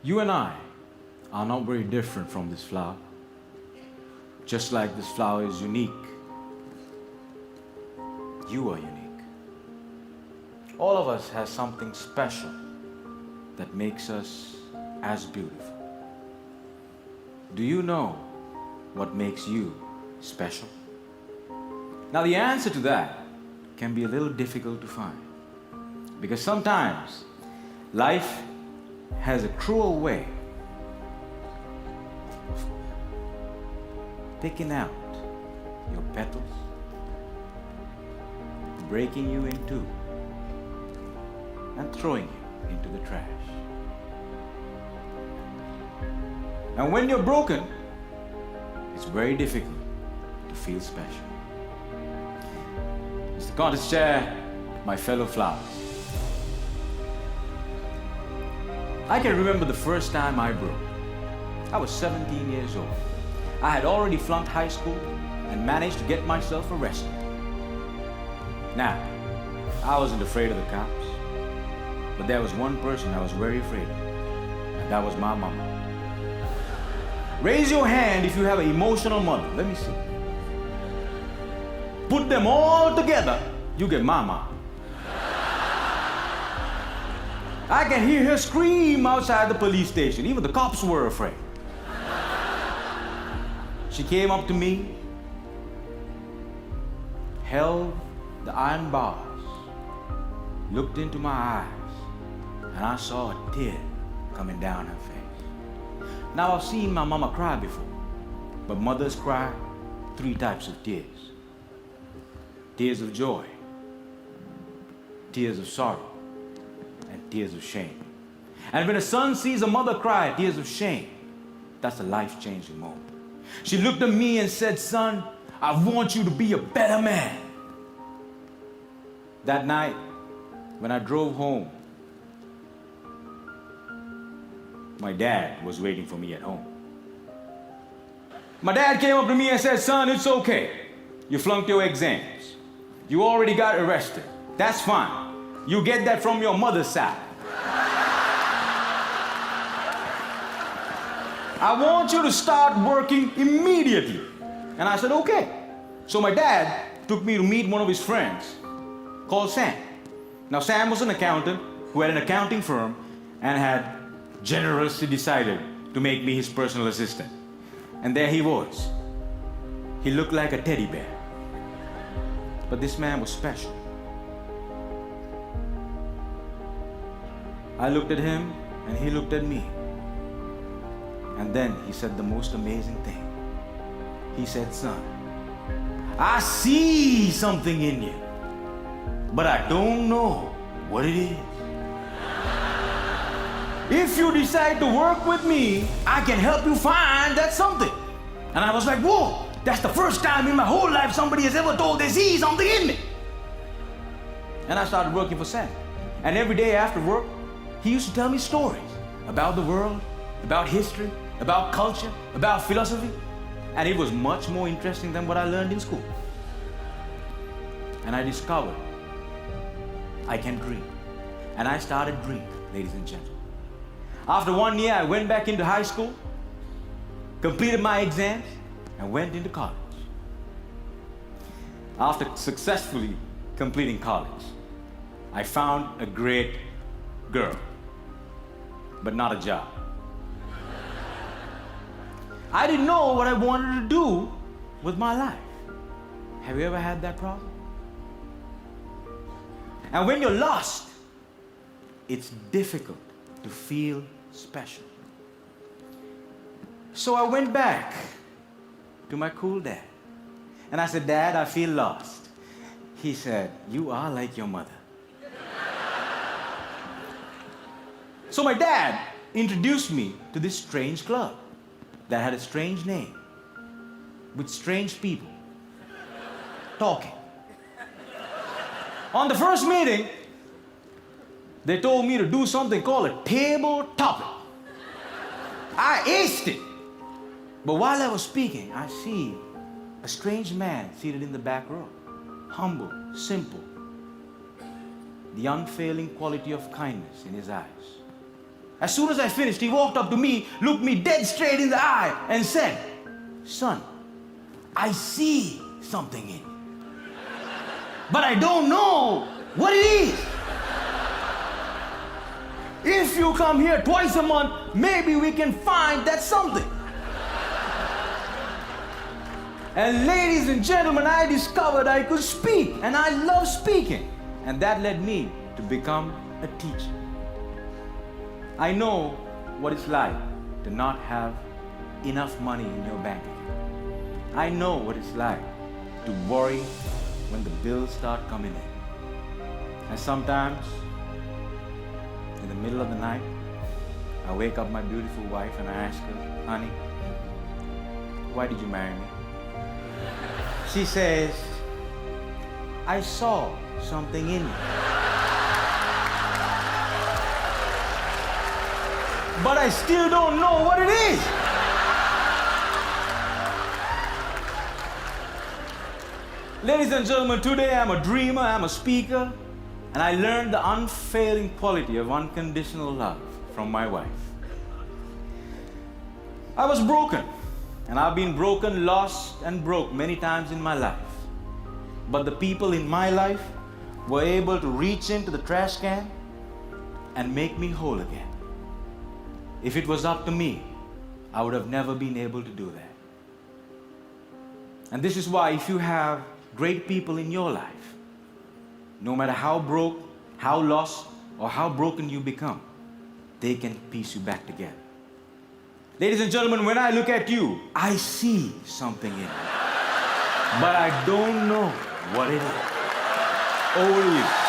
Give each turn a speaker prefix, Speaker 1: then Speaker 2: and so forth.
Speaker 1: You and I are not very different from this flower. Just like this flower is unique, you are unique. All of us has something special that makes us as beautiful. Do you know what makes you special? Now the answer to that can be a little difficult to find, because sometimes life has a cruel way of picking out your petals, breaking you in two, and throwing you into the trash. And when you're broken, it's very difficult to feel special. Mr. Contest Chair, my fellow flowers, I can remember the first time I broke. I was 17 years old. I had already flunked high school and managed to get myself arrested. Now, I wasn't afraid of the cops, but there was one person I was very afraid of, and that was my mama. Raise your hand if you have an emotional mother. Let me see. Put them all together, you get mama. I can hear her scream outside the police station. Even the cops were afraid. She came up to me, held the iron bars, looked into my eyes, and I saw a tear coming down her face. Now I've seen my mama cry before, but mothers cry 3 types of tears. Tears of joy, tears of sorrow, and tears of shame. And when a son sees a mother cry tears of shame, that's a life-changing moment. She looked at me and said, "Son, I want you to be a better man." That night, when I drove home, my dad was waiting for me at home. My dad came up to me and said, "Son, it's okay. You flunked your exams. You already got arrested. That's fine. You get that from your mother's side. I want you to start working immediately." And I said, "Okay." So my dad took me to meet one of his friends called Sam. Now Sam was an accountant who had an accounting firm and had generously decided to make me his personal assistant. And there he was. He looked like a teddy bear. But this man was special. I looked at him and he looked at me. And then he said the most amazing thing. He said, "Son, I see something in you, but I don't know what it is. If you decide to work with me, I can help you find that something." And I was like, "Whoa, that's the first time in my whole life somebody has ever told they see something in me." And I started working for Sam. And every day after work, he used to tell me stories about the world, about history, about culture, about philosophy. And it was much more interesting than what I learned in school. And I discovered I can dream. And I started dreaming, ladies and gentlemen. After 1 year, I went back into high school, completed my exams, and went into college. After successfully completing college, I found a great girl, but not a job. I didn't know what I wanted to do with my life. Have you ever had that problem? And when you're lost, it's difficult to feel special. So I went back to my cool dad. And I said, "Dad, I feel lost." He said, "You are like your mother." So my dad introduced me to this strange club that had a strange name, with strange people talking. On the first meeting, they told me to do something called a table topic. I aced it. But while I was speaking, I see a strange man seated in the back row. Humble, simple. The unfailing quality of kindness in his eyes. As soon as I finished, he walked up to me, looked me dead straight in the eye, and said, "Son, I see something in you, but I don't know what it is. If you come here twice a month, maybe we can find that something." And ladies and gentlemen, I discovered I could speak, and I love speaking. And that led me to become a teacher. I know what it's like to not have enough money in your bank account. I know what it's like to worry when the bills start coming in. And sometimes, in the middle of the night, I wake up my beautiful wife and I ask her, "Honey, why did you marry me?" She says, "I saw something in you, but I still don't know what it is." Ladies and gentlemen, today I'm a dreamer, I'm a speaker, and I learned the unfailing quality of unconditional love from my wife. I was broken, and I've been broken, lost, and broke many times in my life. But the people in my life were able to reach into the trash can and make me whole again. If it was up to me, I would have never been able to do that. And this is why, if you have great people in your life, no matter how broke, how lost, or how broken you become, they can piece you back together. Ladies and gentlemen, when I look at you, I see something in you, but I don't know what it is. Over to you.